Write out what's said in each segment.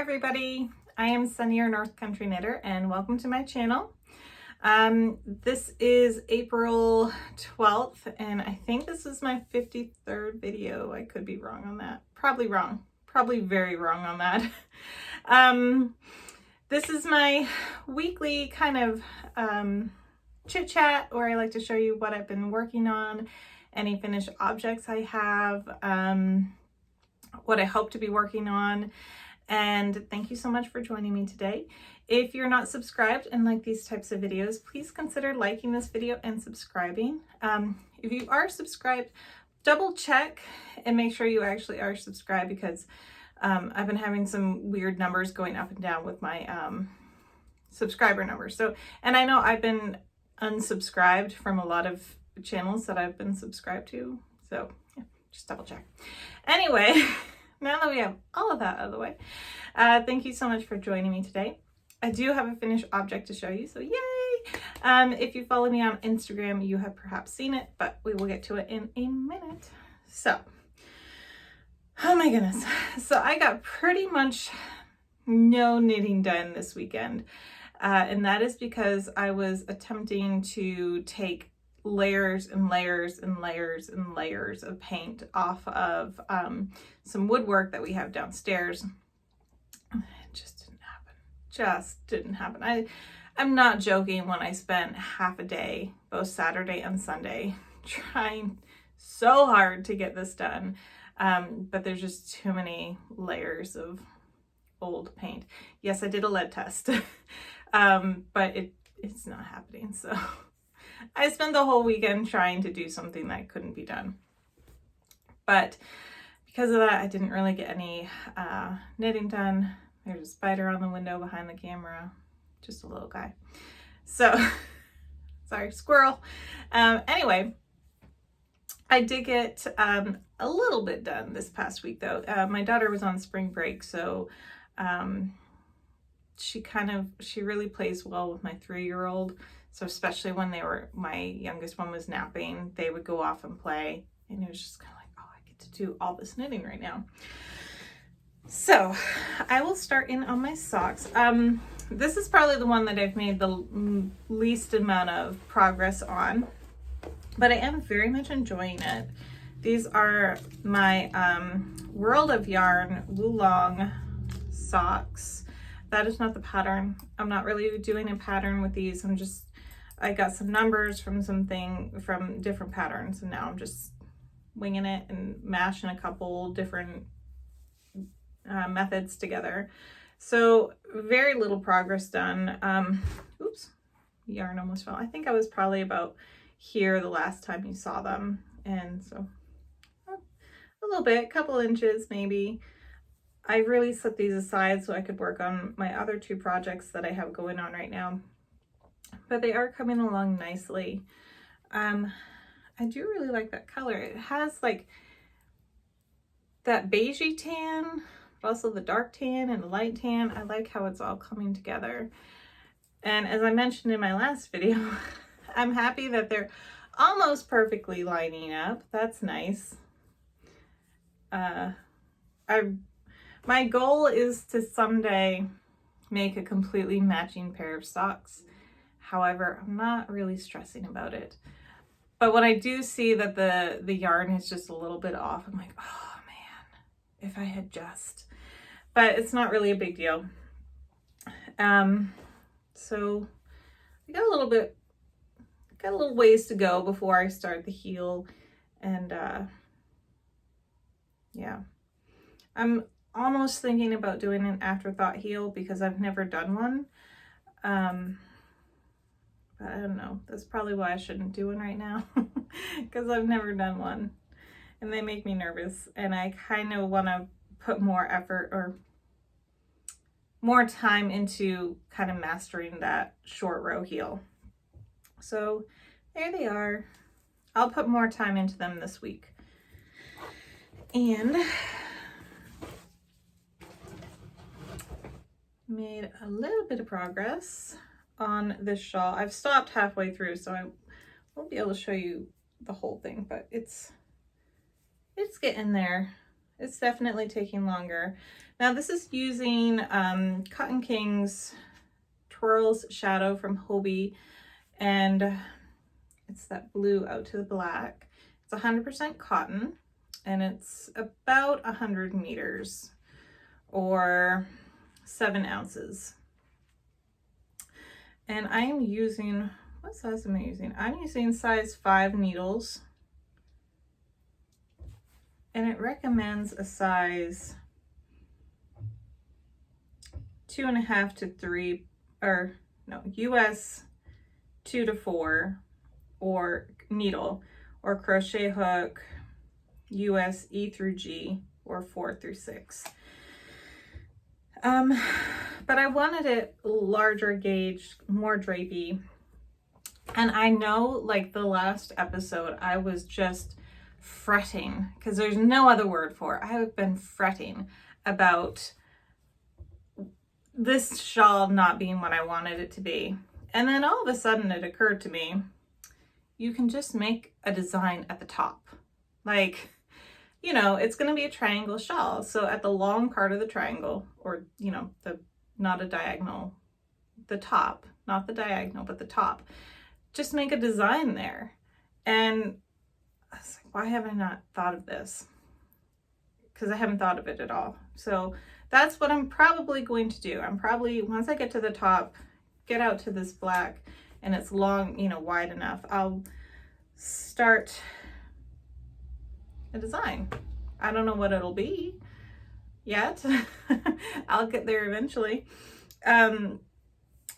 everybody, I am Sunny, your North Country Knitter, and welcome to my channel. This is April 12th, and I think this is my 53rd video. I could be wrong on that. Probably wrong. Probably very wrong on that. This is my weekly kind of chit chat where I like to show you what I've been working on, any finished objects I have, what I hope to be working on. And thank you so much for joining me today. If you're not subscribed and like these types of videos, please consider liking this video and subscribing. If you are subscribed, double check and make sure you actually are subscribed, because I've been having some weird numbers going up and down with my subscriber numbers. So, and I know I've been unsubscribed from a lot of channels that I've been subscribed to. So yeah, just double check. Anyway, now that we have all of that out of the way, thank you so much for joining me today. I do have a finished object to show you, so yay! If you follow me on Instagram, you have perhaps seen it, but we will get to it in a minute. So, oh my goodness. So I got pretty much no knitting done this weekend, and that is because I was attempting to take layers and layers and layers and layers of paint off of some woodwork that we have downstairs. It just didn't happen. I'm not joking when I spent half a day, both Saturday and Sunday, trying so hard to get this done, but there's just too many layers of old paint. Yes, I did a lead test, but it's not happening. So I spent the whole weekend trying to do something that couldn't be done. But because of that, I didn't really get any knitting done. There's a spider on the window behind the camera, just a little guy. So, sorry, squirrel. Anyway, I did get a little bit done this past week though. My daughter was on spring break, so she really plays well with my 3-year-old. So especially when my youngest one was napping, they would go off and play, and it was just kind of like, oh, I get to do all this knitting right now. So I will start in on my socks. This is probably the one that I've made the least amount of progress on, but I am very much enjoying it. These are my World of Yarn Wulong socks. That is not the pattern. I'm not really doing a pattern with these. I got some numbers from different patterns, and now I'm just winging it and mashing a couple different methods together. So very little progress done. Oops, yarn almost fell. I think I was probably about here the last time you saw them, and so a little bit, couple inches maybe. I really set these aside so I could work on my other 2 projects that I have going on right now, but they are coming along nicely. I do really like that color. It has like that beigey tan, but also the dark tan and the light tan. I like how it's all coming together. And as I mentioned in my last video, I'm happy that they're almost perfectly lining up. That's nice. My goal is to someday make a completely matching pair of socks. However, I'm not really stressing about it. But when I do see that the yarn is just a little bit off, I'm like, oh man, if I had just. But it's not really a big deal. So I got a little ways to go before I start the heel, and yeah, I'm almost thinking about doing an afterthought heel because I've never done one. But I don't know. That's probably why I shouldn't do one right now, because I've never done one and they make me nervous, and I kind of want to put more effort or more time into kind of mastering that short row heel. So there they are. I'll put more time into them this week. And made a little bit of progress on this shawl. I've stopped halfway through, so I won't be able to show you the whole thing, but it's getting there. it's definitely taking longer. Now this is using Cotton King's Twirls Shadow from Hobie, and it's that blue out to the black. It's 100% cotton, and it's about 100 meters or 7 ounces. And I am using, what size am I using? I'm using size 5 needles, and it recommends a size 2.5 to 3, or no, US 2 to 4, or needle, or crochet hook US E through G, or 4 through 6. But I wanted it larger gauge, more drapey. And I know, like the last episode, I was just fretting, because there's no other word for it. I have been fretting about this shawl not being what I wanted it to be. And then all of a sudden it occurred to me, you can just make a design at the top. Like, you know, it's going to be a triangle shawl. So at the long part of the triangle, or, you know, not a diagonal, the top, not the diagonal, but the top, just make a design there. And I was like, why haven't I not thought of this? Because I haven't thought of it at all. So that's what I'm probably going to do. I'm probably, once I get to the top, get out to this black, and it's long, you know, wide enough, I'll start a design. I don't know what it'll be yet. I'll get there eventually.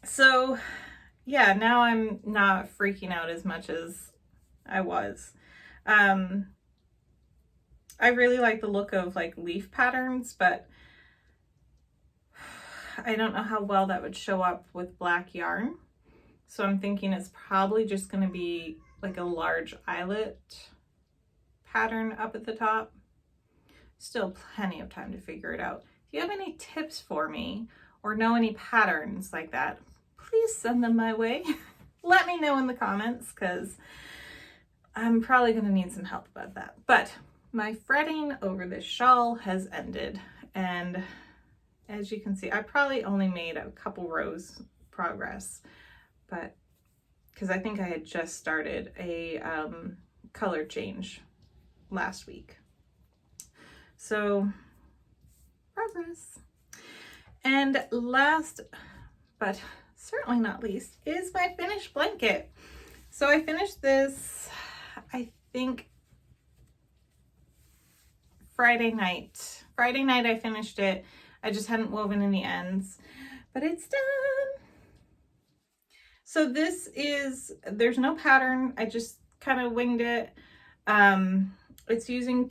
So yeah, now I'm not freaking out as much as I was. I really like the look of like leaf patterns, but I don't know how well that would show up with black yarn. So I'm thinking it's probably just going to be like a large eyelet pattern up at the top. Still plenty of time to figure it out. If you have any tips for me or know any patterns like that, please send them my way. Let me know in the comments, because I'm probably going to need some help about that. But my fretting over this shawl has ended, and as you can see, I probably only made a couple rows progress, but because I think I had just started a color change last week. So progress. And last but certainly not least is my finished blanket. So I finished this, I think Friday night. Friday night I finished it. I just hadn't woven any ends, but it's done. So this is, there's no pattern. I just kind of winged it. It's using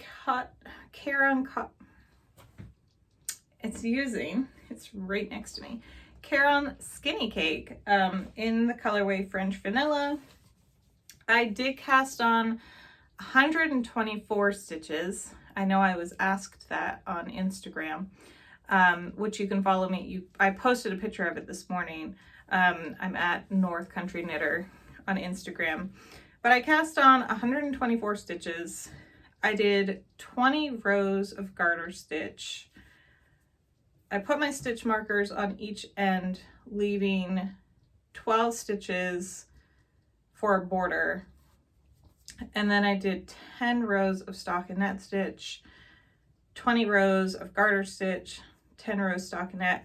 it's right next to me, Caron Skinny Cake in the colorway French Vanilla. I did cast on 124 stitches. I know I was asked that on Instagram, which you can follow me. I posted a picture of it this morning. I'm at North Country Knitter on Instagram, but I cast on 124 stitches. I did 20 rows of garter stitch. I put my stitch markers on each end, leaving 12 stitches for a border. And then I did 10 rows of stockinette stitch, 20 rows of garter stitch, 10 rows stockinette,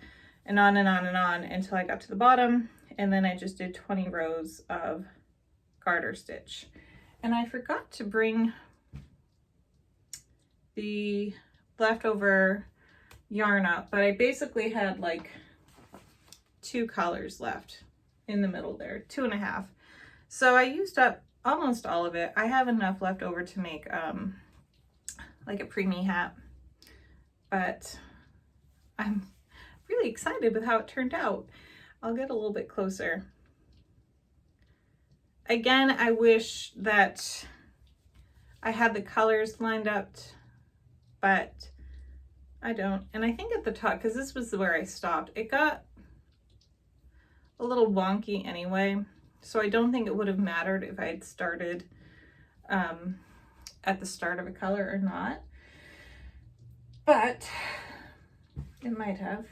and on and on and on until I got to the bottom. And then I just did 20 rows of garter stitch. And I forgot to bring the leftover yarn up, but I basically had like 2 colors left in the middle there, 2.5. So I used up almost all of it. I have enough left over to make like a preemie hat, but I'm really excited with how it turned out. I'll get a little bit closer. Again, I wish that I had the colors lined up, but I don't. And I think at the top, because this was where I stopped, it got a little wonky anyway. So I don't think it would have mattered if I had started at the start of a color or not. but it might have.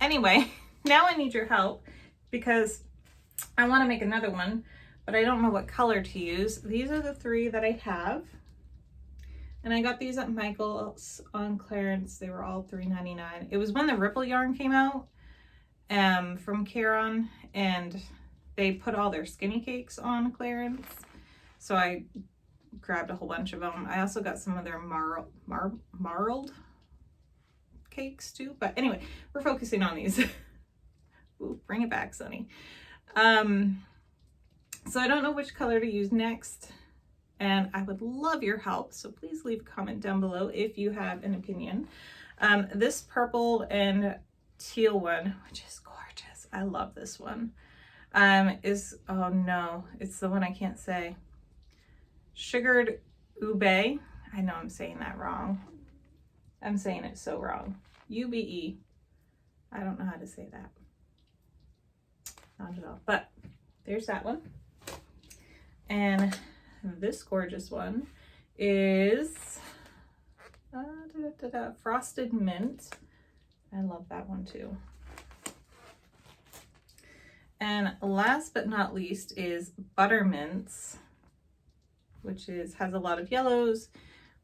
Anyway, now I need your help because I want to make another one, but I don't know what color to use. These are the 3 that I have. And I got these at Michael's on clearance. They were all $3.99. It was when the Ripple yarn came out from Caron, and they put all their skinny cakes on clearance. So I grabbed a whole bunch of them. I also got some of their marled cakes too. But anyway, we're focusing on these. Ooh, bring it back, Sonny. So I don't know which color to use next, and I would love your help. So please leave a comment down below if you have an opinion. This purple and teal one, which is gorgeous. I love this one. Oh no, it's the one I can't say. Sugared ube. I know I'm saying that wrong. I'm saying it so wrong. UBE. I don't know how to say that. Not at all. But there's that one. And this gorgeous one is frosted mint. I love that one too. And last but not least is buttermints, which has a lot of yellows.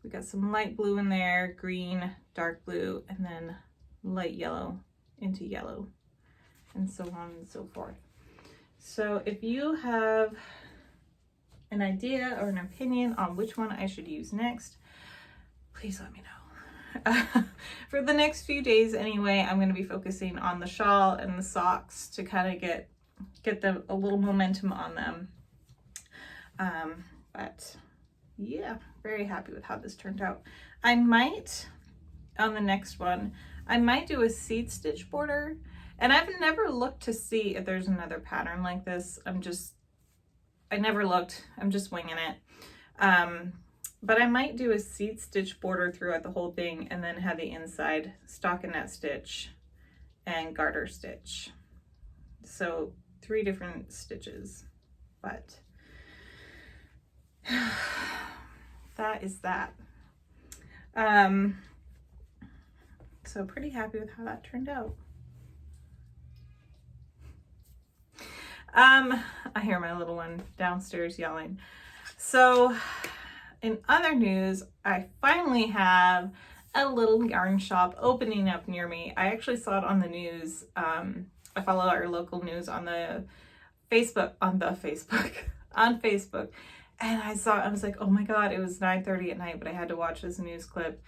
We got some light blue in there, green, dark blue, and then light yellow into yellow, and so on and so forth. So if you have an idea or an opinion on which one I should use next, please let me know. For the next few days anyway, I'm going to be focusing on the shawl and the socks to kind of get a little momentum on them. But yeah, very happy with how this turned out. I might, on the next one, I might do a seed stitch border, and I've never looked to see if there's another pattern like this. I never looked, I'm just winging it. But I might do a seed stitch border throughout the whole thing, and then have the inside stockinette stitch and garter stitch. So 3 different stitches, but that is that. So pretty happy with how that turned out. I hear my little one downstairs yelling. So in other news, I finally have a little yarn shop opening up near me. I actually saw it on the news. I follow our local news on the Facebook, on Facebook. And I was like, oh my God, it was 9:30 at night, but I had to watch this news clip.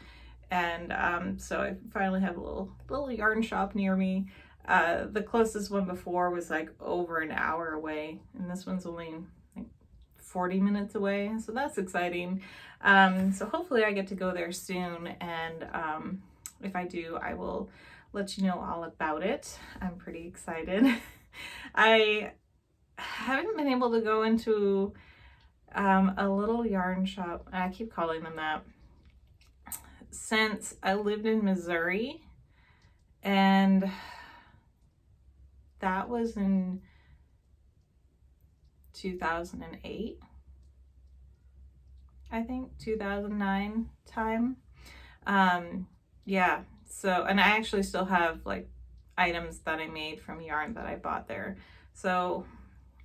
And so I finally have a little yarn shop near me. The closest one before was like over an hour away, and this one's only like 40 minutes away. So that's exciting. So hopefully I get to go there soon. And if I do, I will let you know all about it. I'm pretty excited. I haven't been able to go into a little yarn shop, I keep calling them that, since I lived in Missouri, and that was in 2008, I think 2009 time. Yeah, so, and I actually still have like items that I made from yarn that I bought there, so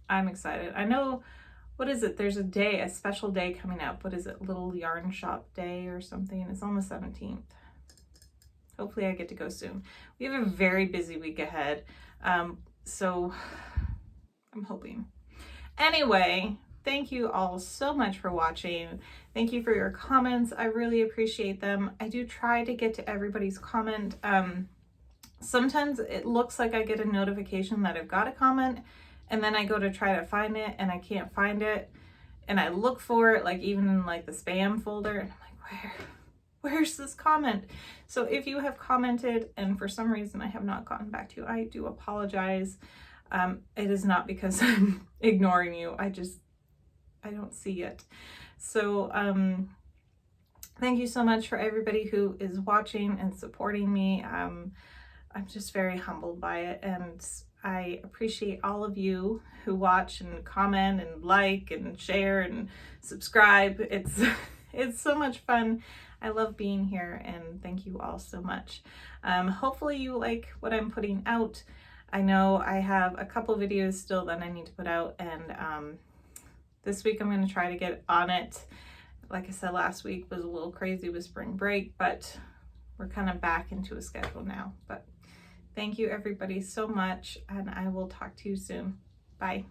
I'm excited. I know, what is it? There's a special day coming up. What is it? Little Yarn Shop Day or something. It's on the 17th. Hopefully I get to go soon. We have a very busy week ahead. So I'm hoping. Anyway, thank you all so much for watching. Thank you for your comments. I really appreciate them. I do try to get to everybody's comment. Sometimes it looks like I get a notification that I've got a comment, and then I go to try to find it and I can't find it, and I look for it like even in like the spam folder, and I'm like, where's this comment? So if you have commented and for some reason I have not gotten back to you, I do apologize. It is not because I'm ignoring you. I don't see it. So thank you so much for everybody who is watching and supporting me. I'm just very humbled by it, and I appreciate all of you who watch and comment and like and share and subscribe. It's so much fun. I love being here, and thank you all so much. Hopefully you like what I'm putting out. I know I have a couple videos still that I need to put out, and this week I'm going to try to get on it. Like I said, last week was a little crazy with spring break, but we're kind of back into a schedule now. But thank you everybody so much, and I will talk to you soon. Bye.